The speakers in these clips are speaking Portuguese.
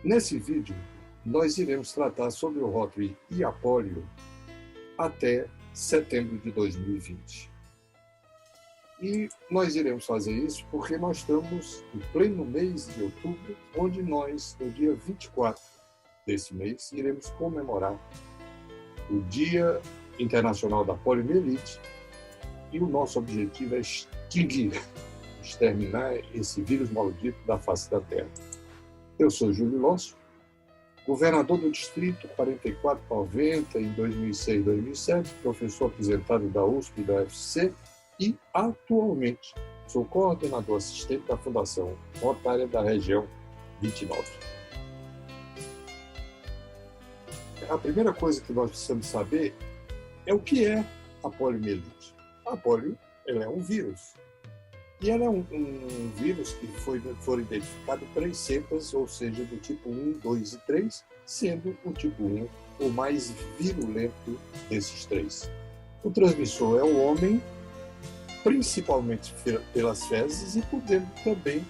Nesse vídeo, nós iremos tratar sobre o rótaro e a polio até setembro de 2020. E nós iremos fazer isso porque nós estamos em pleno mês de outubro, onde nós, no dia 24 desse mês, iremos comemorar o Dia Internacional da Poliomielite, e o nosso objetivo é exterminar esse vírus maldito da face da Terra. Eu sou Júlio Lócio, governador do Distrito 4490 em 2006 e 2007, professor aposentado da USP e da UFC e, atualmente, sou coordenador assistente da Fundação Rotária da Região 29. A primeira coisa que nós precisamos saber é o que é a poliomielite. A polio ela é um vírus. E ela é um vírus que foram identificados 3 cepas, ou seja, do tipo 1, 2 e 3, sendo o tipo 1 o mais virulento desses 3. O transmissor é o homem, principalmente pelas fezes e podendo também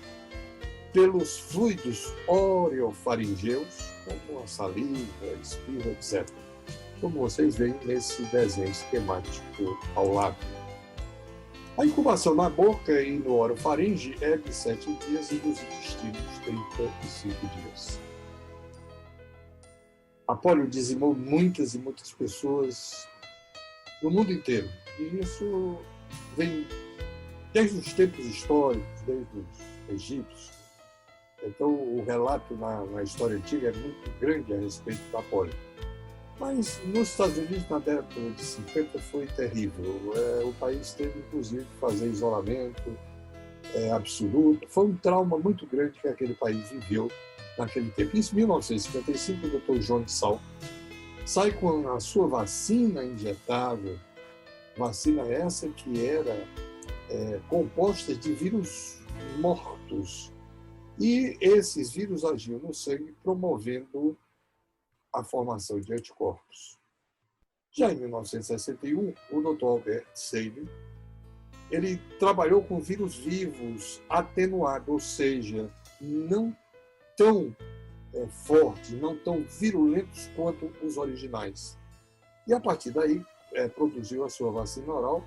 pelos fluidos orofaringeus, como a saliva, espirro, etc. Como vocês veem nesse desenho esquemático ao lado. A incubação na boca e no orofaringe é de 7 dias e nos intestinos 35 dias. A polio dizimou muitas e muitas pessoas no mundo inteiro. E isso vem desde os tempos históricos, desde os egípcios. Então o relato na história antiga é muito grande a respeito da polio. Mas nos Estados Unidos, na década de 50, foi terrível. O país teve, inclusive, que fazer isolamento absoluto. Foi um trauma muito grande que aquele país viveu naquele tempo. Em 1955, o Dr. John Salk sai com a sua vacina injetável, vacina essa que era composta de vírus mortos. E esses vírus agiam no sangue, promovendo a formação de anticorpos. Já em 1961, o Dr. Albert Sabin, ele trabalhou com vírus vivos atenuados, ou seja, não tão fortes, não tão virulentos quanto os originais. E a partir daí, produziu a sua vacina oral,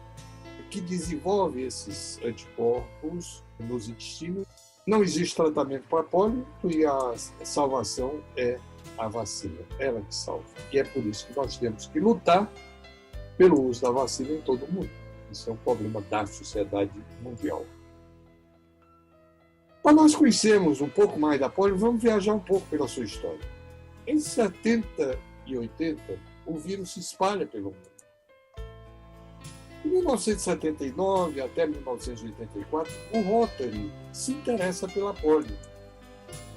que desenvolve esses anticorpos nos intestinos. Não existe tratamento para polio e a salvação é a vacina, ela que salva. E é por isso que nós temos que lutar pelo uso da vacina em todo o mundo. Isso é um problema da sociedade mundial. Para nós conhecermos um pouco mais da polio, vamos viajar um pouco pela sua história. Em 70 e 80, o vírus se espalha pelo mundo. Em 1979 até 1984, o Rotary se interessa pela polio.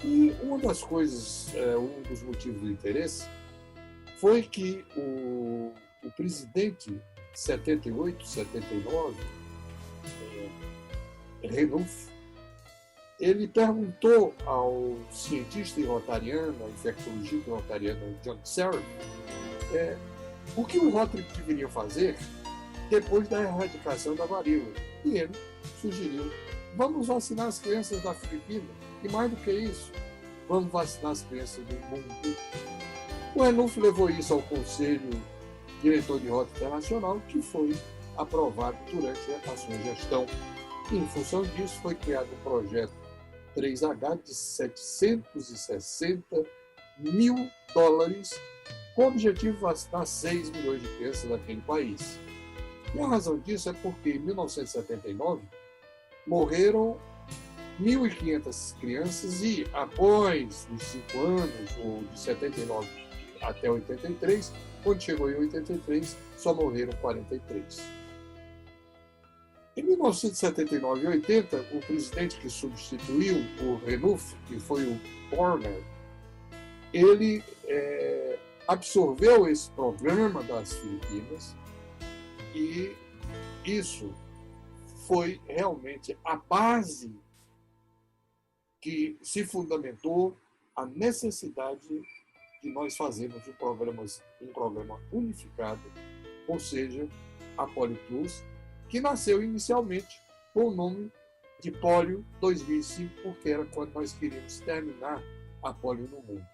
E uma das coisas, um dos motivos do interesse, foi que o presidente 78, 79, Renouf, ele perguntou ao cientista rotariano, ao infectologista rotariano John Serra, o que o Rotary deveria fazer depois da erradicação da varíola. E ele sugeriu: vamos vacinar as crianças da Filipina. E mais do que isso, vamos vacinar as crianças do mundo. O Renouf levou isso ao Conselho Diretor de Rota Internacional, que foi aprovado durante a sua gestão. E, em função disso, foi criado um projeto 3H de $760 mil, com o objetivo de vacinar 6 milhões de crianças daquele país. E a razão disso é porque, em 1979, morreram 1.500 crianças e, após os 5 anos, ou de 79 até 83, quando chegou em 83, só morreram 43. Em 1979 e 80, o presidente que substituiu o Renouf, que foi o Borner, ele absorveu esse programa das Filipinas e isso foi realmente a base que se fundamentou a necessidade de nós fazermos um programa unificado, ou seja, a Polio Plus, que nasceu inicialmente com o nome de Polio 2005, porque era quando nós queríamos terminar a polio no mundo.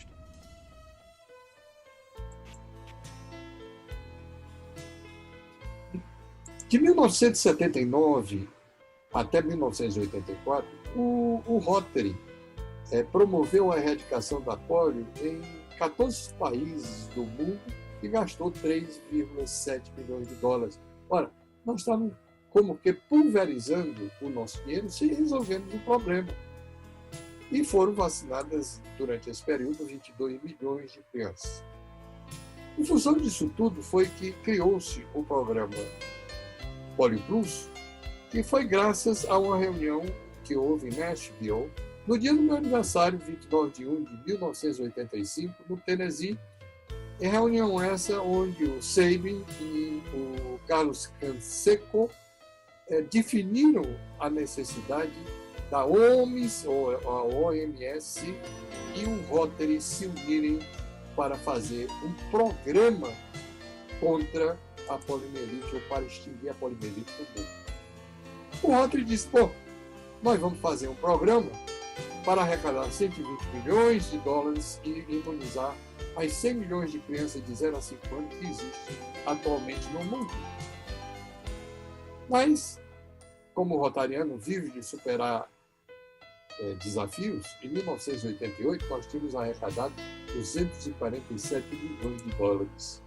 De 1979 até 1984, o Rotary promoveu a erradicação da polio em 14 países do mundo e gastou 3,7 milhões de dólares. Ora, nós estamos como que pulverizando o nosso dinheiro sem resolvermos o problema. E foram vacinadas, durante esse período, 22 milhões de crianças. Em função disso tudo, foi que criou-se o programa Polio Plus, que foi graças a uma reunião que houve em Nashville, no dia do meu aniversário, 29 de 1 de 1985, no Tennessee. Em reunião essa onde o Sabin e o Carlos Canseco definiram a necessidade da OMS, ou a OMS, e o Rotary se unirem para fazer um programa contra a poliomielite, ou para extinguir a poliomielite no mundo. O Rotary disse, nós vamos fazer um programa para arrecadar 120 milhões de dólares e imunizar as 100 milhões de crianças de 0 a 5 anos que existem atualmente no mundo. Mas, como o rotariano vive de superar desafios, em 1988 nós tínhamos arrecadado 247 milhões de dólares.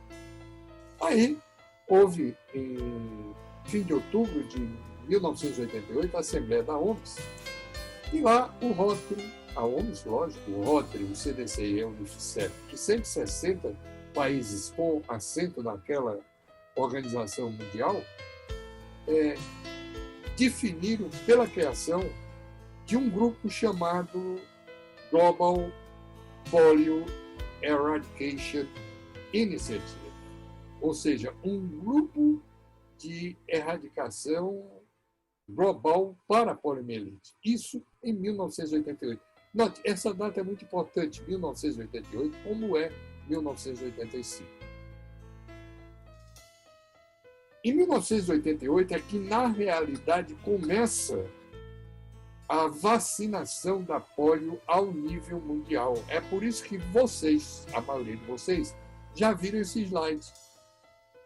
Aí, houve, em fim de outubro de 1988, a Assembleia da OMS, e lá o Rotary, a OMS, lógico, o Rotary, o CDC e a Unicef, que 160 países com assento naquela organização mundial, definiram pela criação de um grupo chamado Global Polio Eradication Initiative, ou seja, um grupo de erradicação global para a poliomielite. Isso em 1988. Note, essa data é muito importante, 1988, como é 1985. Em 1988 é que, na realidade, começa a vacinação da polio ao nível mundial. É por isso que vocês, a maioria de vocês, já viram esses slides,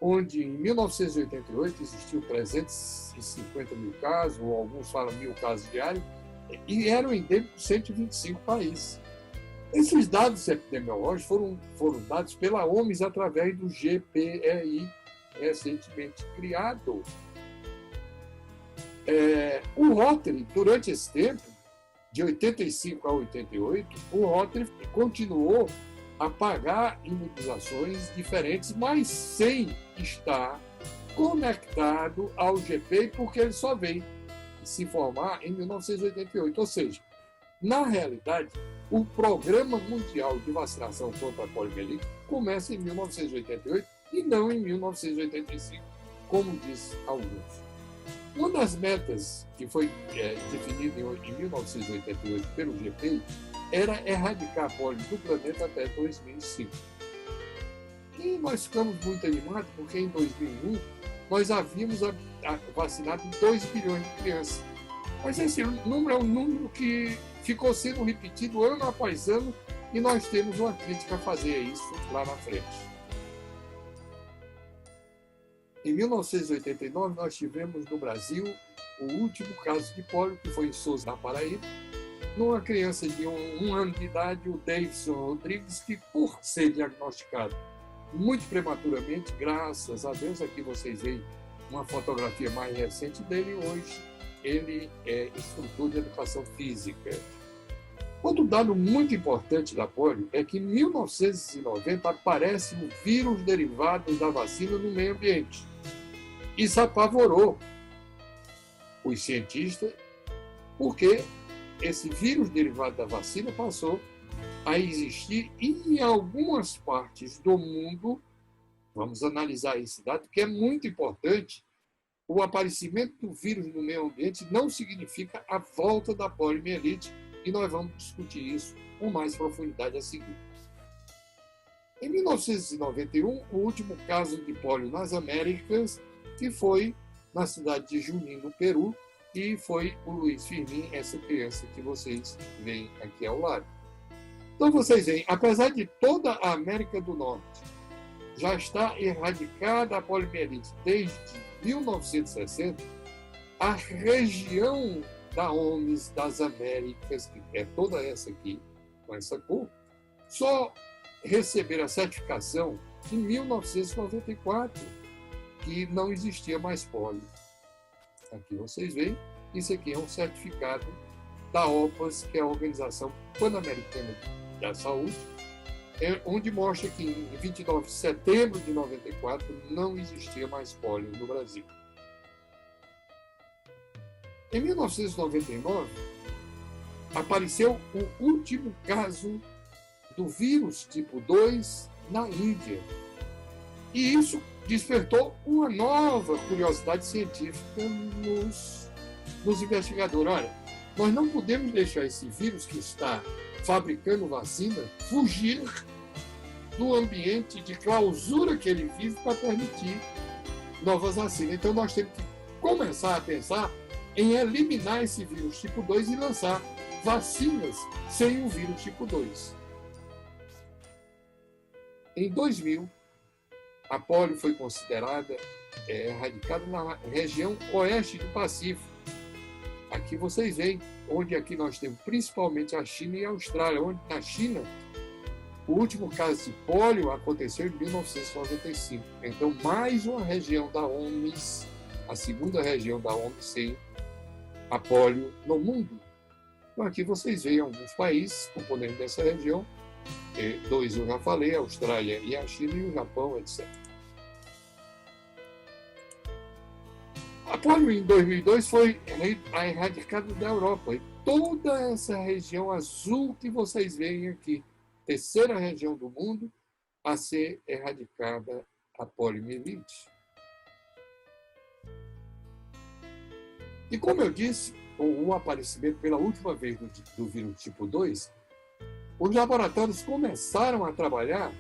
onde em 1988 existiam 350 mil casos, ou alguns falam 1.000 casos diários, e eram endêmicos 125 países. Esses dados epidemiológicos foram dados pela OMS através do GPEI, recentemente criado. O Rotary, durante esse tempo, de 85 a 88, o Rotary continuou a pagar imunizações diferentes, mas sem estar conectado ao GPEI, porque ele só veio se formar em 1988. Ou seja, na realidade, o Programa Mundial de Vacinação contra a poliomielite começa em 1988 e não em 1985, como diz alguns. Uma das metas que foi definida em 1988 pelo GPEI era erradicar a polio do planeta até 2005. E nós ficamos muito animados porque em 2001 nós havíamos vacinado 2 bilhões de crianças. Mas esse número é um número que ficou sendo repetido ano após ano e nós temos uma crítica a fazer isso lá na frente. Em 1989, nós tivemos no Brasil o último caso de polio, que foi em Souza, na Paraíba, numa criança de um ano de idade, o Davidson Rodrigues, que, por ser diagnosticado muito prematuramente, graças a Deus, aqui vocês veem uma fotografia mais recente dele, hoje ele é instrutor de educação física. Outro dado muito importante da polio é que em 1990 aparece um vírus derivado da vacina no meio ambiente. Isso apavorou os cientistas, porque esse vírus derivado da vacina passou a existir e em algumas partes do mundo, vamos analisar esse dado, que é muito importante, o aparecimento do vírus no meio ambiente não significa a volta da poliomielite, e nós vamos discutir isso com mais profundidade a seguir. Em 1991, o último caso de polio nas Américas, que foi na cidade de Junín, no Peru, e foi o Luiz Firmin, essa criança que vocês veem aqui ao lado. Então, vocês veem, apesar de toda a América do Norte já estar erradicada a poliomielite desde 1960, a região da OMS das Américas, que é toda essa aqui, com essa cor, só receberam a certificação em 1994, que não existia mais polio. Aqui vocês veem, isso aqui é um certificado da OPAS, que é a Organização Pan-Americana da Saúde, onde mostra que em 29 de setembro de 94 não existia mais polio no Brasil. Em 1999, apareceu o último caso do vírus tipo 2 na Índia. E isso despertou uma nova curiosidade científica nos investigadores. Olha, nós não podemos deixar esse vírus que está fabricando vacina fugir do ambiente de clausura que ele vive para permitir novas vacinas. Então, nós temos que começar a pensar em eliminar esse vírus tipo 2 e lançar vacinas sem o vírus tipo 2. Em 2000, a polio foi considerada erradicada na região oeste do Pacífico. Aqui vocês veem, onde aqui nós temos principalmente a China e a Austrália, onde na China o último caso de polio aconteceu em 1995. Então, mais uma região da OMS, a segunda região da OMS sem a polio no mundo. Então, aqui vocês veem alguns países componentes dessa região. 2 eu já falei, a Austrália e a China, e o Japão, etc. A polio em 2002 foi erradicada da Europa. E toda essa região azul que vocês veem aqui, terceira região do mundo a ser erradicada a poliomielite. E como eu disse, com o aparecimento pela última vez do vírus tipo 2, os laboratórios começaram a trabalhar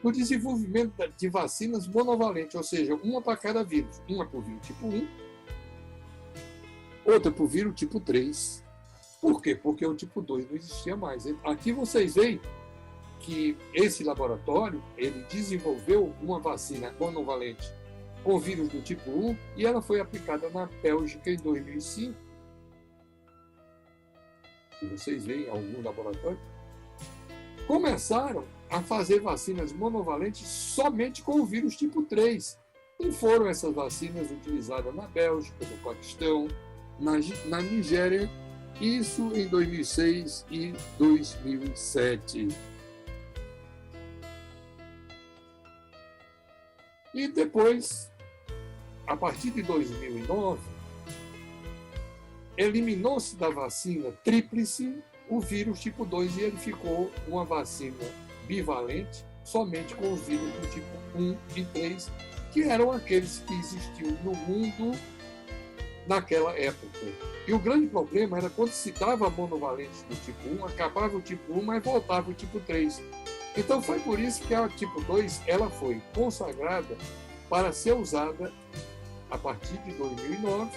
no desenvolvimento de vacinas monovalentes, ou seja, uma para cada vírus. Uma para o vírus tipo 1, outra para o vírus tipo 3. Por quê? Porque o tipo 2 não existia mais. Aqui vocês veem que esse laboratório ele desenvolveu uma vacina monovalente com vírus do tipo 1 e ela foi aplicada na Bélgica em 2005. E vocês veem algum laboratório começaram a fazer vacinas monovalentes somente com o vírus tipo 3. E foram essas vacinas utilizadas na Bélgica, no Paquistão, na Nigéria, isso em 2006 e 2007. E depois, a partir de 2009, eliminou-se da vacina tríplice o vírus tipo 2 e ele ficou uma vacina bivalente somente com os vírus do tipo 1 e 3, que eram aqueles que existiam no mundo naquela época. E o grande problema era quando se dava monovalente do tipo 1, acabava o tipo 1, mas voltava o tipo 3. Então foi por isso que a tipo 2 ela foi consagrada para ser usada a partir de 2009,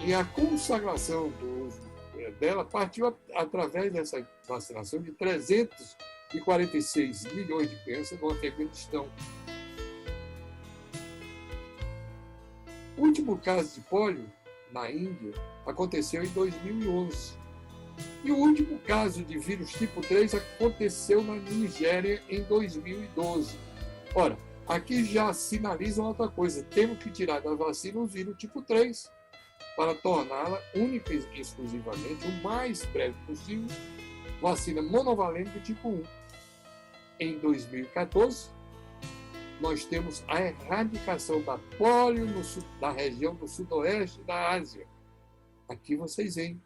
e a consagração dela partiu através dessa vacinação de 346 milhões de crianças no Afeganistão. O último caso de polio na Índia aconteceu em 2011. E o último caso de vírus tipo 3 aconteceu na Nigéria em 2012. Ora, aqui já sinaliza outra coisa. Temos que tirar da vacina o vírus tipo 3 para torná-la única e exclusivamente, o mais breve possível, vacina monovalente do tipo 1. Em 2014, nós temos a erradicação da polio da região do sudoeste da Ásia. Aqui vocês veem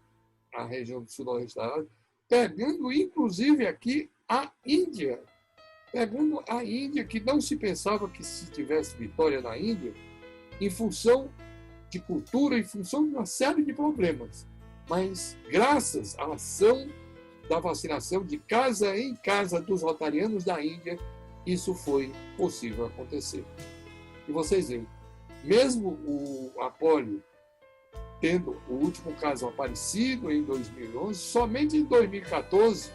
a região do sudoeste da Ásia, pegando inclusive aqui a Índia. Pegando a Índia, que não se pensava que se tivesse vitória na Índia, em função de cultura, em função de uma série de problemas. Mas, graças à ação da vacinação de casa em casa dos rotarianos da Índia, isso foi possível acontecer. E vocês veem, mesmo a polio tendo o último caso aparecido em 2011, somente em 2014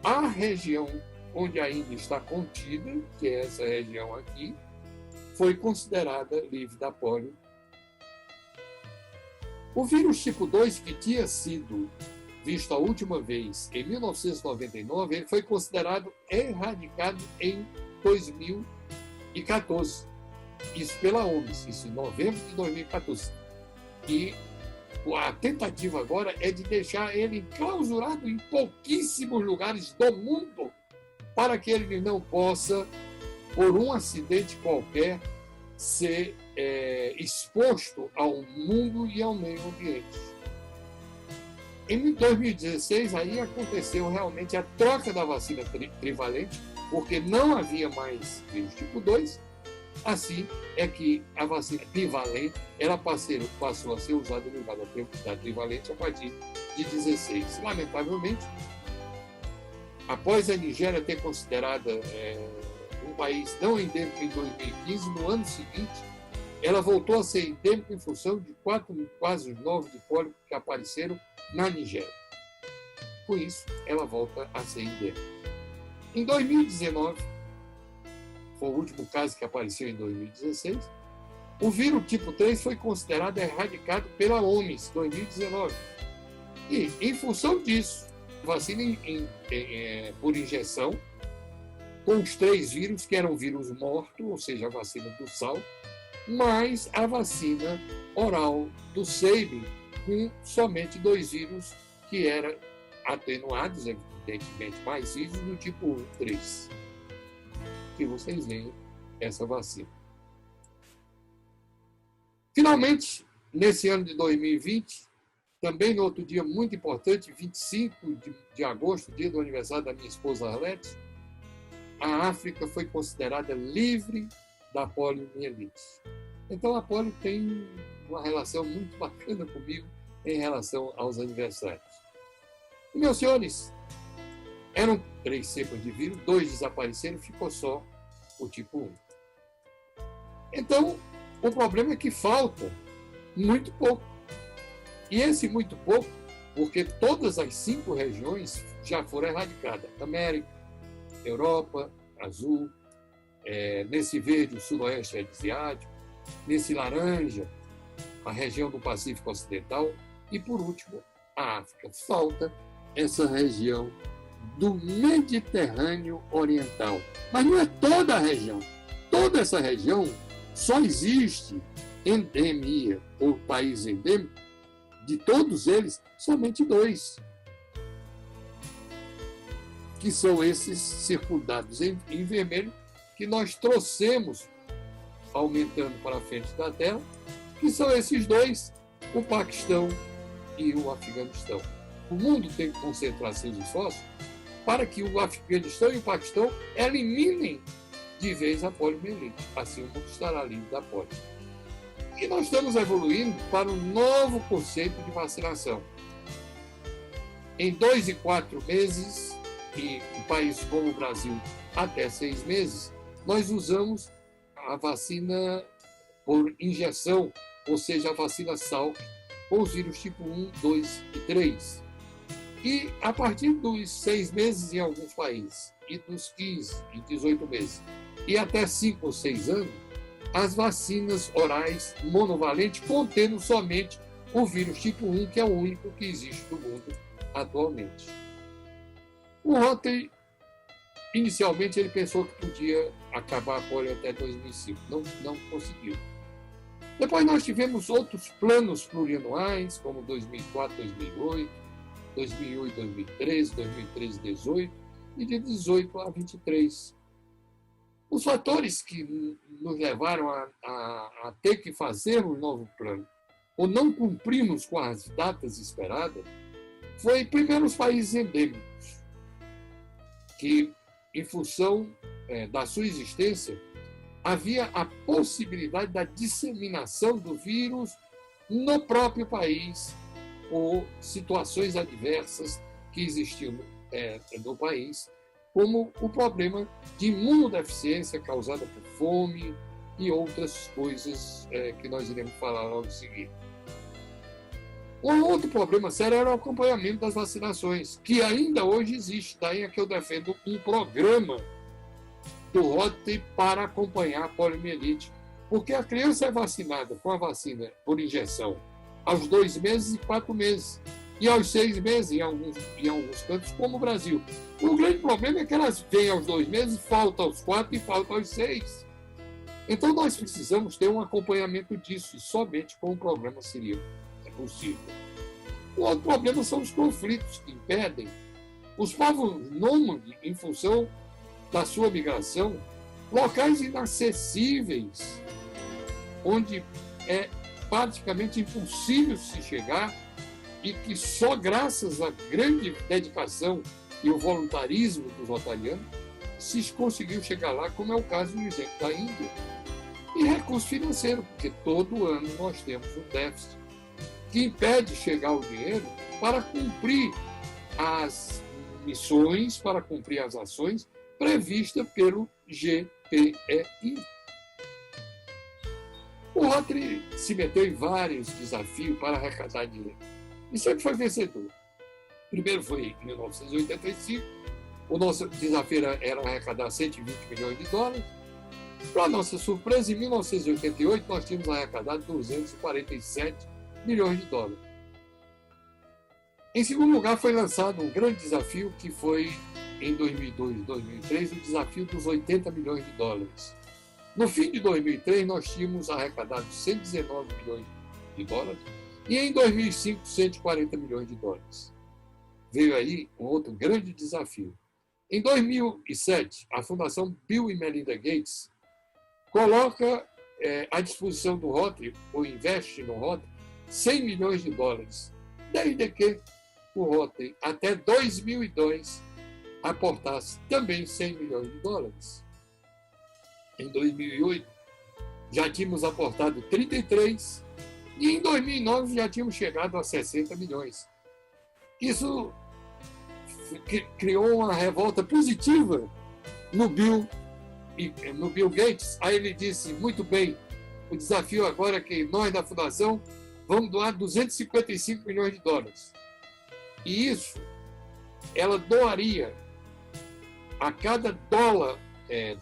a região onde a Índia está contida, que é essa região aqui, foi considerada livre da polio. O vírus tipo 2, que tinha sido visto a última vez em 1999, ele foi considerado erradicado em 2014. Isso pela OMS, isso em novembro de 2014. E a tentativa agora é de deixar ele enclausurado em pouquíssimos lugares do mundo, para que ele não possa, por um acidente qualquer, ser exposto ao mundo e ao meio ambiente. Em 2016, aí aconteceu realmente a troca da vacina trivalente, porque não havia mais vírus tipo 2. Assim é que a vacina bivalente ela passou a ser usada no lugar da trivalente a partir de 16. Lamentavelmente, após a Nigéria ter considerado um país não endêmico em 2015, no ano seguinte, ela voltou a ser endêmica em função de 4 casos novos de pólio que apareceram na Nigéria. Por isso, ela volta a ser endêmica. Em 2019, foi o último caso que apareceu em 2016, o vírus tipo 3 foi considerado erradicado pela OMS em 2019. E, em função disso, vacina por injeção, com os 3 vírus, que eram vírus morto, ou seja, a vacina do sal, mais a vacina oral do Sabin, com somente 2 vírus que eram atenuados, evidentemente mais vivos, do tipo 1 e 3. Que vocês veem essa vacina. Finalmente, nesse ano de 2020, também no outro dia muito importante, 25 de agosto, dia do aniversário da minha esposa Arlete, a África foi considerada livre da poliomielite. Então a polio tem uma relação muito bacana comigo em relação aos aniversários. E, meus senhores, eram 3 cepas de vírus, 2 desapareceram, ficou só o tipo 1. Então, o problema é que falta muito pouco. E esse muito pouco, porque todas as 5 regiões já foram erradicadas. América, Europa, azul, nesse verde, o sudoeste asiático, nesse laranja, a região do Pacífico Ocidental e, por último, a África. Falta essa região do Mediterrâneo Oriental. Mas não é toda a região. Toda essa região só existe endemia, ou país endêmico, de todos eles, somente 2. Que são esses circundados em vermelho, que nós trouxemos, aumentando para a frente da tela, que são esses 2, o Paquistão e o Afeganistão. O mundo tem que concentrar seus esforços para que o Afeganistão e o Paquistão eliminem de vez a poliomielite. Assim o mundo estará livre da polio. E nós estamos evoluindo para um novo conceito de vacinação. Em 2 e 4 meses, e em países como o Brasil até 6 meses, nós usamos a vacina por injeção, ou seja, a vacina Salk, com os vírus tipo 1, 2 e 3. E a partir dos 6 meses em alguns países, e dos 15 e 18 meses, e até 5 ou 6 anos, as vacinas orais monovalentes contendo somente o vírus tipo 1, que é o único que existe no mundo atualmente. O Rotary, inicialmente, ele pensou que podia acabar a polio até 2005. Não conseguiu. Depois nós tivemos outros planos plurianuais, como 2004, 2008, 2008, 2013, 2013, 2018 e de 18 a 23. Os fatores que nos levaram a ter que fazer um novo plano, ou não cumprimos com as datas esperadas, foi, primeiro, os países endêmicos, que, em função da sua existência, havia a possibilidade da disseminação do vírus no próprio país, ou situações adversas que existiam no país, como o problema de imunodeficiência causada por fome e outras coisas que nós iremos falar logo em seguida. Um outro problema sério era o acompanhamento das vacinações, que ainda hoje existe. Daí é que eu defendo um programa do Rotary para acompanhar a poliomielite. Porque a criança é vacinada com a vacina por injeção aos 2 meses e 4 meses. E aos 6 meses, em alguns cantos, como o Brasil. O grande problema é que elas vêm aos 2 meses, faltam aos 4 e faltam aos 6. Então, nós precisamos ter um acompanhamento disso, e somente com o programa seria possível. O outro problema são os conflitos que impedem os povos nômades, em função da sua migração, locais inacessíveis, onde é praticamente impossível se chegar e que só graças à grande dedicação e o voluntarismo dos rotarianos se conseguiu chegar lá, como é o caso, por exemplo, da Índia. E recurso financeiro, porque todo ano nós temos um déficit que impede chegar o dinheiro para cumprir as missões, para cumprir as ações previstas pelo GPEI. O Rotary se meteu em vários desafios para arrecadar dinheiro e sempre foi vencedor. Primeiro foi em 1985, o nosso desafio era arrecadar 120 milhões de dólares. Para nossa surpresa, em 1988, nós tínhamos arrecadado 247 milhões de dólares. Em segundo lugar, foi lançado um grande desafio, que foi, em 2002 e 2003, o desafio dos 80 milhões de dólares. No fim de 2003, nós tínhamos arrecadado 119 milhões de dólares e, em 2005, 140 milhões de dólares. Veio aí um outro grande desafio. Em 2007, a Fundação Bill e Melinda Gates coloca à disposição do Rotary, ou investe no Rotary, 100 milhões de dólares, desde que o Rotary, até 2002, aportasse também 100 milhões de dólares. Em 2008, já tínhamos aportado 33 e em 2009 já tínhamos chegado a 60 milhões. Isso criou uma revolta positiva no Bill Gates. Aí ele disse, muito bem, o desafio agora é que nós da Fundação vamos doar 255 milhões de dólares. E isso, ela doaria, a cada dólar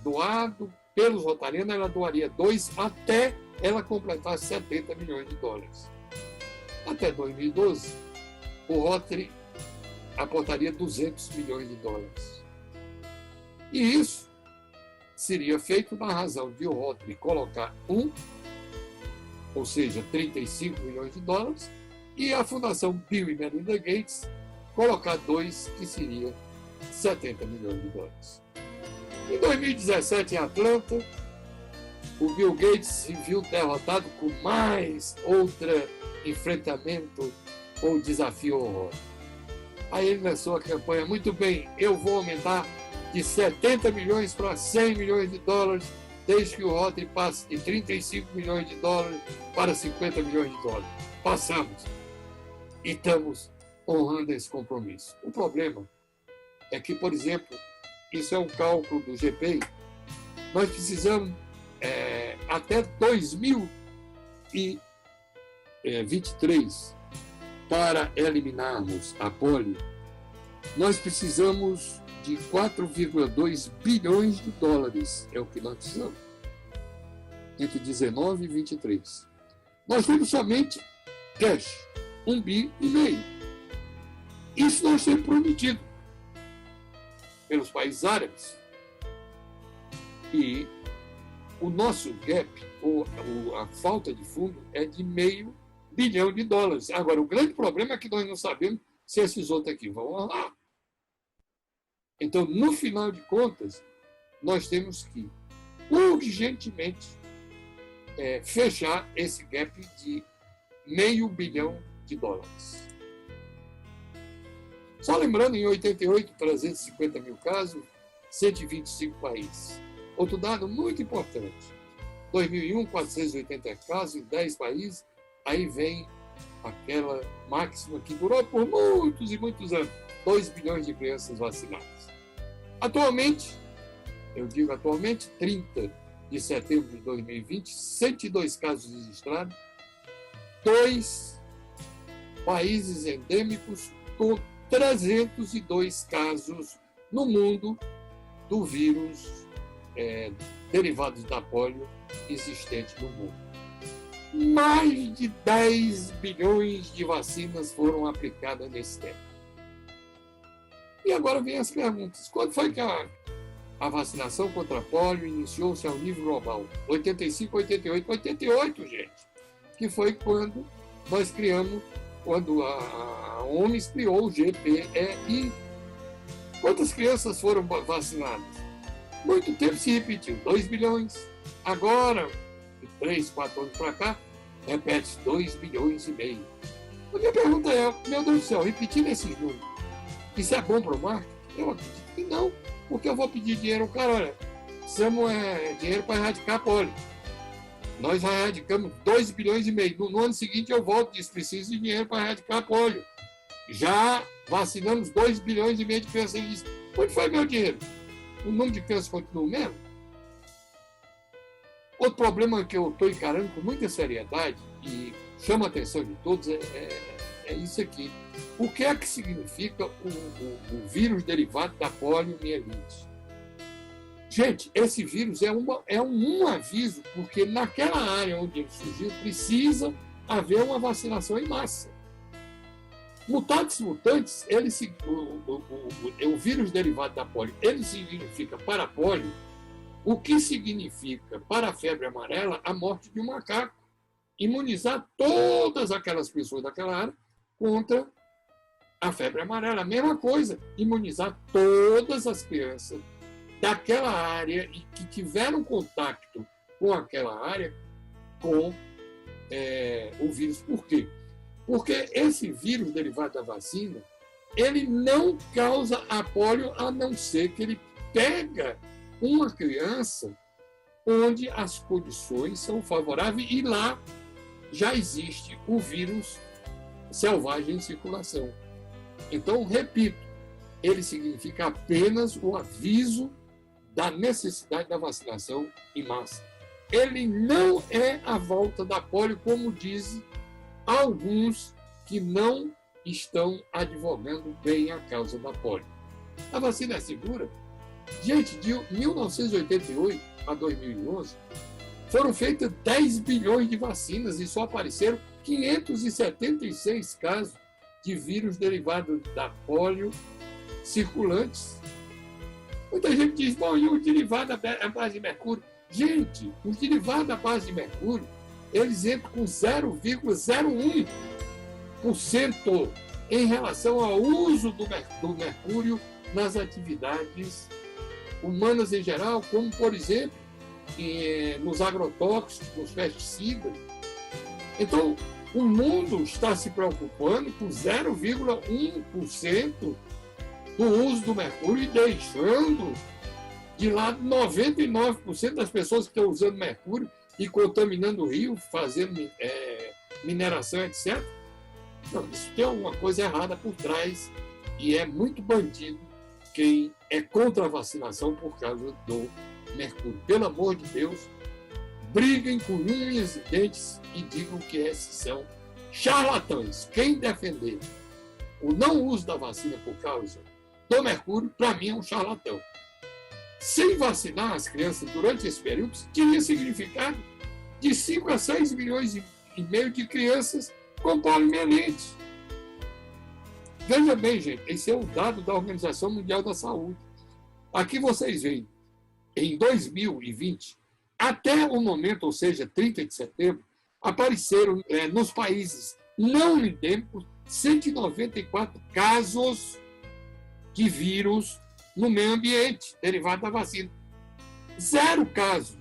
doado pelos rotarianos, ela doaria 2 até ela completar 70 milhões de dólares. Até 2012, o Rotary aportaria 200 milhões de dólares. E isso seria feito na razão de o Rotary colocar ou seja, 35 milhões de dólares, e a Fundação Bill e Melinda Gates colocar 2, que seria 70 milhões de dólares. Em 2017, em Atlanta, o Bill Gates se viu derrotado com mais outro enfrentamento ou desafio ao Rotary. Aí ele lançou a campanha, muito bem, eu vou aumentar de 70 milhões para 100 milhões de dólares, desde que o Rotary passe de 35 milhões de dólares para 50 milhões de dólares. Passamos. E estamos honrando esse compromisso. O problema é que, por exemplo, isso é um cálculo do GPEI, nós precisamos, até 2023, para eliminarmos a polio, nós precisamos de 4,2 bilhões de dólares, é o que nós precisamos, entre 19 e 23. Nós temos somente cash, 1,5 bi. Isso nós temos prometido pelos países árabes. E o nosso gap, ou a falta de fundo, é de $500 milhão de dólares. Agora, o grande problema é que nós não sabemos se esses outros aqui vão rolar. Então, no final de contas, nós temos que urgentemente fechar esse gap de $500 milhão de dólares. Só lembrando, em 88, 350 mil casos, 125 países. Outro dado muito importante, 2001, 480 casos em 10 países, aí vem aquela máxima que durou por muitos e muitos anos, 2 bilhões de crianças vacinadas. Atualmente, 30 de setembro de 2020, 102 casos registrados, 2 países endêmicos com 302 casos no mundo do vírus derivados da polio existente no mundo. Mais de 10 bilhões de vacinas foram aplicadas nesse tempo. E agora vem as perguntas. Quando foi que a vacinação contra a polio iniciou-se ao nível global? 85, 88, 88, gente. Que foi quando nós criamos, quando a OMS criou o GPEI. Quantas crianças foram vacinadas? Muito tempo se repetiu, 2 bilhões. Agora, de 3, 4 anos para cá, repete-se 2 bilhões e meio. A minha pergunta é, meu Deus do céu, repetindo esses números, isso é bom para o marketing? Eu acredito que não, porque eu vou pedir dinheiro ao cara, olha, precisamos dinheiro para erradicar a polio. Nós erradicamos 2 bilhões e meio. No ano seguinte eu volto e diz, preciso de dinheiro para erradicar a polio. Já vacinamos 2 bilhões e meio de crianças. Ele diz, onde foi meu dinheiro? O número de crianças continua o mesmo? Outro problema que eu estou encarando com muita seriedade e chama a atenção de todos é isso aqui. O que é que significa o vírus derivado da poliomielite? Gente, esse vírus é um aviso, porque naquela área onde ele surgiu precisa haver uma vacinação em massa. Mutatis mutandis, o vírus derivado da polio, ele significa para a polio o que significa para a febre amarela a morte de um macaco. Imunizar todas aquelas pessoas daquela área contra a febre amarela. A mesma coisa, imunizar todas as crianças daquela área e que tiveram contato com aquela área com o vírus. Por quê? Porque esse vírus derivado da vacina, ele não causa a polio, a não ser que ele pega uma criança onde as condições são favoráveis e lá já existe o vírus selvagem em circulação. Então, repito, ele significa apenas o aviso da necessidade da vacinação em massa. Ele não é a volta da polio, como dizem alguns que não estão advogando bem a causa da polio. A vacina é segura? Gente, de 1988 a 2011, foram feitas 10 bilhões de vacinas e só apareceram 576 casos de vírus derivados da polio circulantes. Muita gente diz, bom, e o derivado à base de mercúrio? Gente, os derivados à base de mercúrio, eles entram com 0,01% em relação ao uso do mercúrio nas atividades humanas em geral, como, por exemplo, nos agrotóxicos, nos pesticidas. Então, o mundo está se preocupando com 0,1% do uso do mercúrio e deixando de lado 99% das pessoas que estão usando mercúrio e contaminando o rio, fazendo mineração, etc. Não, isso tem alguma coisa errada por trás e é muito bandido quem é contra a vacinação por causa do mercúrio. Pelo amor de Deus, briguem com unhas e dentes e digam que esses são charlatães. Quem defender o não uso da vacina por causa do mercúrio, para mim é um charlatão. Sem vacinar as crianças durante esse período, teria significado de 5 a 6 milhões e meio de crianças com poliomielite. Veja bem, gente, esse é o dado da Organização Mundial da Saúde. Aqui vocês veem, em 2020, até o momento, ou seja, 30 de setembro, apareceram nos países não endêmicos 194 casos de vírus no meio ambiente, derivado da vacina. 0 caso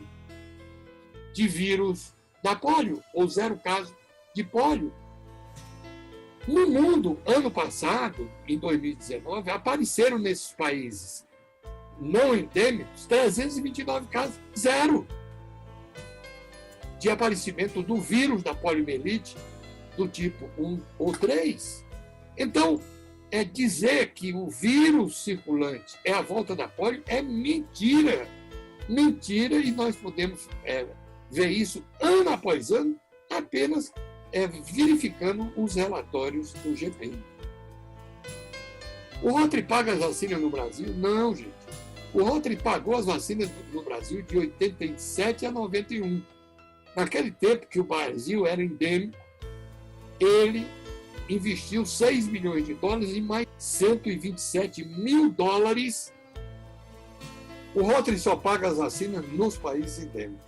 de vírus da polio, ou 0 caso de polio. No mundo, ano passado, em 2019, apareceram nesses países não endêmicos 329 casos, 0 de aparecimento do vírus da poliomielite do tipo 1 ou 3. Então, dizer que o vírus circulante é a volta da polio é mentira. Mentira, e nós podemos ver isso ano após ano, apenas é verificando os relatórios do GPI. O Rotary paga as vacinas no Brasil? Não, gente. O Rotary pagou as vacinas no Brasil de 87 a 91. Naquele tempo que o Brasil era endêmico, ele investiu 6 milhões de dólares e mais 127 mil dólares. O Rotary só paga as vacinas nos países endêmicos.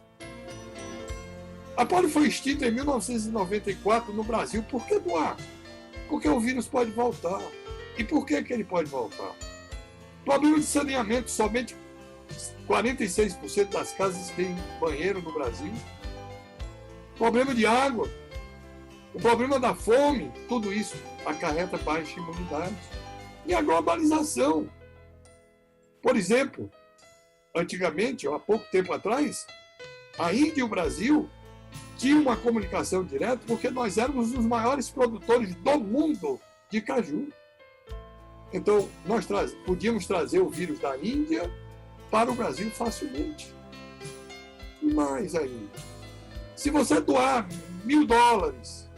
A polio foi extinta em 1994 no Brasil. Por que doar? Porque o vírus pode voltar. E por que ele pode voltar? Problema de saneamento, somente 46% das casas têm banheiro no Brasil. Problema de água. O problema da fome, tudo isso acarreta baixa imunidade. E a globalização. Por exemplo, antigamente, há pouco tempo atrás, a Índia e o Brasil tinham uma comunicação direta porque nós éramos os maiores produtores do mundo de caju. Então, nós podíamos trazer o vírus da Índia para o Brasil facilmente. E mais ainda, se você doar $1.000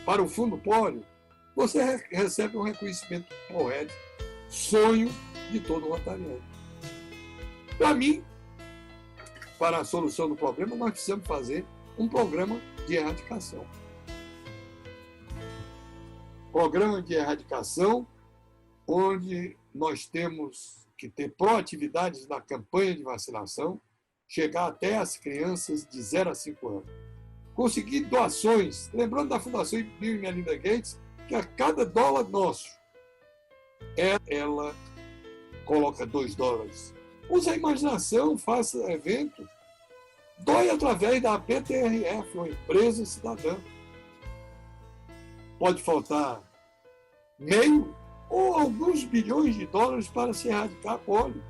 para o Fundo Polio, você recebe um reconhecimento poético, sonho de todo rotariano. Para mim, para a solução do problema, nós precisamos fazer um programa de erradicação. Programa de erradicação onde nós temos que ter proatividades na campanha de vacinação, chegar até as crianças de 0 a 5 anos. Conseguir doações, lembrando da Fundação Bill e Melinda Gates, que a cada dólar nosso, ela coloca $2. Use a imaginação, faça eventos. Doe através da PTRF, uma empresa cidadã. Pode faltar meio ou alguns bilhões de dólares para se erradicar a polio.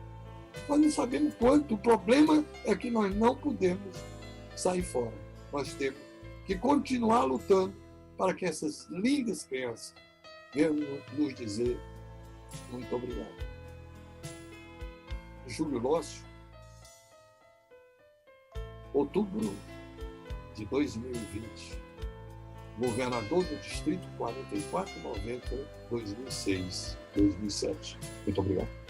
Nós não sabemos quanto. O problema é que nós não podemos sair fora. Nós temos que continuar lutando para que essas lindas crianças venham nos dizer muito obrigado. Júlio Lócio, outubro de 2020, governador do Distrito 4490, 2006-2007. Muito obrigado.